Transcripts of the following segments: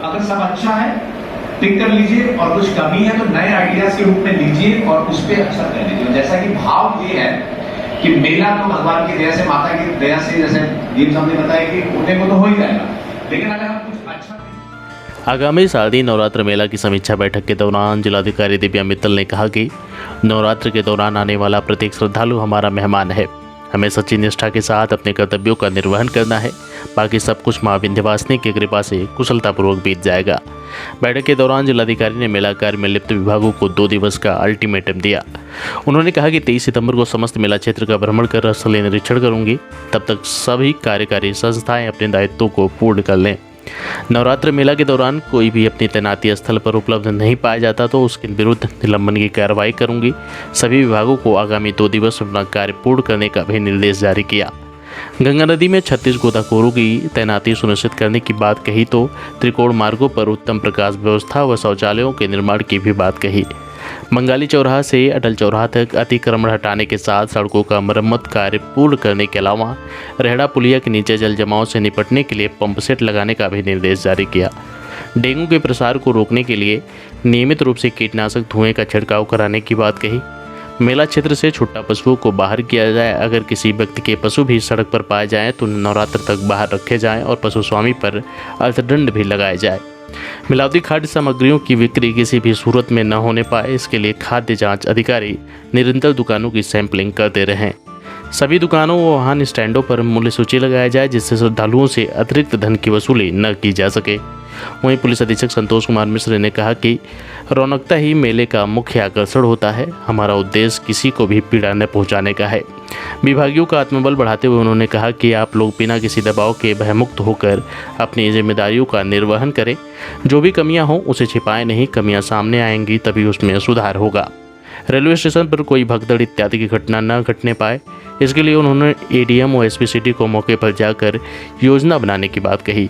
अगर सब अच्छा है टिक कर लीजिए और कुछ कमी है तो नए आइडियाज के रूप में लीजिए और उस पर अच्छा कर लीजिए। जैसा कि भाव ये है कि मेला तो भगवान की दया से, माता की दया से, जैसे दीप साहब ने बताया कि होने को तो हो ही जाएगा, लेकिन अगर हम कुछ अच्छा आगामी शारदीय नवरात्र मेला की समीक्षा बैठक के दौरान जिलाधिकारी दिव्या मित्तल ने कहा कि नवरात्र के दौरान आने वाला प्रत्येक श्रद्धालु हमारा मेहमान है। हमें सच्ची निष्ठा के साथ अपने कर्तव्यों का निर्वहन करना है। बाकी सब कुछ मां विंध्यवासिनी की कृपा से कुशलतापूर्वक बीत जाएगा। बैठक के दौरान जिलाधिकारी ने मेला कार्य में लिप्त विभागों को 2 दिवस का अल्टीमेटम दिया। उन्होंने कहा कि 23 सितंबर को समस्त मेला क्षेत्र का भ्रमण कर स्थलीय निरीक्षण करूंगी। तब तक सभी कार्यकारी संस्थाएं अपने दायित्वों को पूर्ण कर लें। नवरात्र मेला के दौरान कोई भी अपनी तैनाती स्थल पर उपलब्ध नहीं पाया जाता तो उसके विरुद्ध निलंबन की कार्रवाई करूंगी। सभी विभागों को आगामी 2 दिवस अपना कार्य पूर्ण करने का भी निर्देश जारी किया। गंगा नदी में 36 गोताखोरों की तैनाती सुनिश्चित करने की बात कही तो त्रिकोण मार्गों पर उत्तम प्रकाश व्यवस्था व शौचालयों के निर्माण की भी बात कही। बंगाली चौराहा से अटल चौराहा तक अतिक्रमण हटाने के साथ सड़कों का मरम्मत कार्य पूर्ण करने के अलावा रेहड़ा पुलिया के नीचे जल जमाव से निपटने के लिए पंप सेट लगाने का भी निर्देश जारी किया। डेंगू के प्रसार को रोकने के लिए नियमित रूप से कीटनाशक धुएं का छिड़काव कराने की बात कही। मेला क्षेत्र से छुट्टा पशुओं को बाहर किया जाए। अगर किसी व्यक्ति के पशु भी सड़क पर पाए जाएं तो नवरात्र तक बाहर रखे जाएं और पशु स्वामी पर अर्थदंड भी लगाया जाए। मिलावटी खाद्य सामग्रियों की बिक्री किसी भी सूरत में न होने पाए, इसके लिए खाद्य जांच अधिकारी निरंतर दुकानों की सैंपलिंग करते रहें। सभी दुकानों व वाहन स्टैंडों पर मूल्य सूची लगाया जाए जिससे श्रद्धालुओं से अतिरिक्त धन की वसूली न की जा सके। वहीं पुलिस अधीक्षक संतोष कुमार मिश्र ने कहा कि रौनकता ही मेले का मुख्य आकर्षण होता है। हमारा उद्देश्य किसी को भी पीड़ा न पहुंचाने का है। विभागियों का आत्मबल बढ़ाते हुए उन्होंने कहा कि आप लोग बिना किसी दबाव के भयमुक्त होकर अपनी जिम्मेदारियों का निर्वहन करें। जो भी कमियां हों उसे छिपाएं नहीं। कमियां सामने आएंगी तभी उसमें सुधार होगा। रेलवे स्टेशन पर कोई भगदड़ इत्यादि की घटना न घटने पाए, इसके लिए उन्होंने एडीएम और एसपी सिटी को मौके पर जाकर योजना बनाने की बात कही।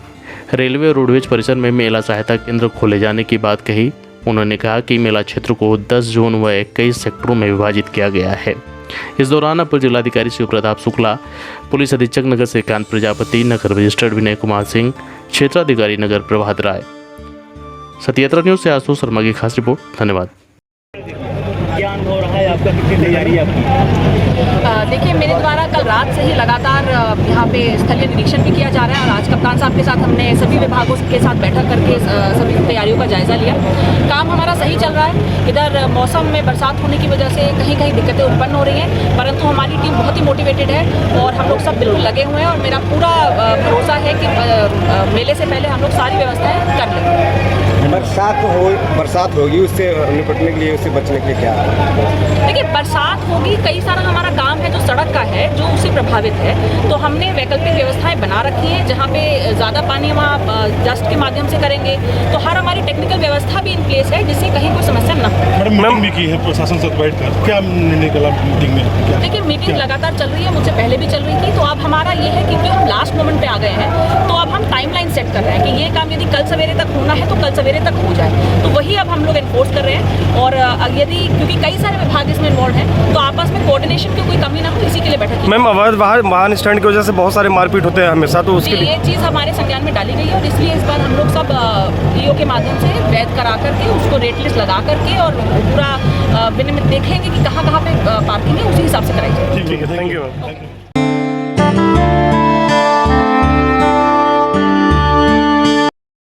रेलवे और रोडवेज परिसर में मेला सहायता केंद्र खोले जाने की बात कही। उन्होंने कहा कि मेला क्षेत्र को 10 जोन व 21 सेक्टरों में विभाजित किया गया है। इस दौरान अपर जिलाधिकारी शिव प्रताप शुक्ला, पुलिस अधीक्षक नगर श्रीकांत प्रजापति, नगर रजिस्ट्रार विनय कुमार सिंह, क्षेत्राधिकारी नगर प्रभात राय। सदयात्रा न्यूज से आशुतोष शर्मा की खास रिपोर्ट। धन्यवाद। क्या अनुभव रहा है आपका, कितनी तैयारी आपकी? देखिए, मेरे द्वारा कल रात से ही लगातार यहाँ पे स्थलीय निरीक्षण भी किया जा रहा है और आज कप्तान साहब के साथ हमने सभी विभागों के साथ बैठक करके सभी तैयारियों का जायजा लिया। काम हमारा सही चल रहा है। इधर मौसम में बरसात होने की वजह से कहीं कहीं दिक्कतें उत्पन्न हो रही हैं, परंतु हमारी टीम बहुत ही मोटिवेटेड है और हम लोग सब बिल्कुल लगे हुए हैं और मेरा पूरा भरोसा है कि मेले से पहले हम लोग सारी व्यवस्थाएँ कर लेंगे। बरसात होगी, उससे निपटने के लिए, उससे बचने के लिए क्या? देखिए, बरसात होगी, कई सारा हमारा काम है जो सड़क का है जो उससे प्रभावित है, तो हमने वैकल्पिक व्यवस्थाएं बना रखी हैं। जहाँ पे ज़्यादा पानी वहाँ जस्ट के माध्यम से करेंगे, तो हर हमारी टेक्निकल व्यवस्था भी इन प्लेस है जिससे कहीं कोई समस्या न हो। मैडम, मीटिंग भी की है प्रशासन से बैठकर, क्या निकला मीटिंग में? देखिए, मीटिंग लगातार चल रही है, मुझसे पहले भी चल रही थी। तो अब हमारा ये है कि हम लास्ट मोमेंट पे आ गए हैं, तो अब हम टाइमलाइन सेट कर रहे हैं कि ये काम यदि कल सवेरे तक होना है तो कल सवेरे तक हो जाए। तो वही अब हम लोग एनफोर्स कर रहे हैं और यदि क्योंकि कई सारे विभाग इसमें इन्वॉल्व हैं तो आपस में कोऑर्डिनेशन की कोई कमी ना हो, इसी के लिए बैठक। मैम, अवैध वाहन स्टैंड की वजह से बहुत सारे मारपीट होते हैं हमेशा, तो उसके लिए ये चीज़ हमारे संज्ञान में डाली गई है और इसलिए इस बार हम लोग सब ईओ के माध्यम से वैध करा करके उसको रेट लिस्ट लगा करके और पूरा विनियमित देखेंगे कि कहाँ पे पार्किंग है, उसी हिसाब से कराई जाए। ठीक है, थैंक यू।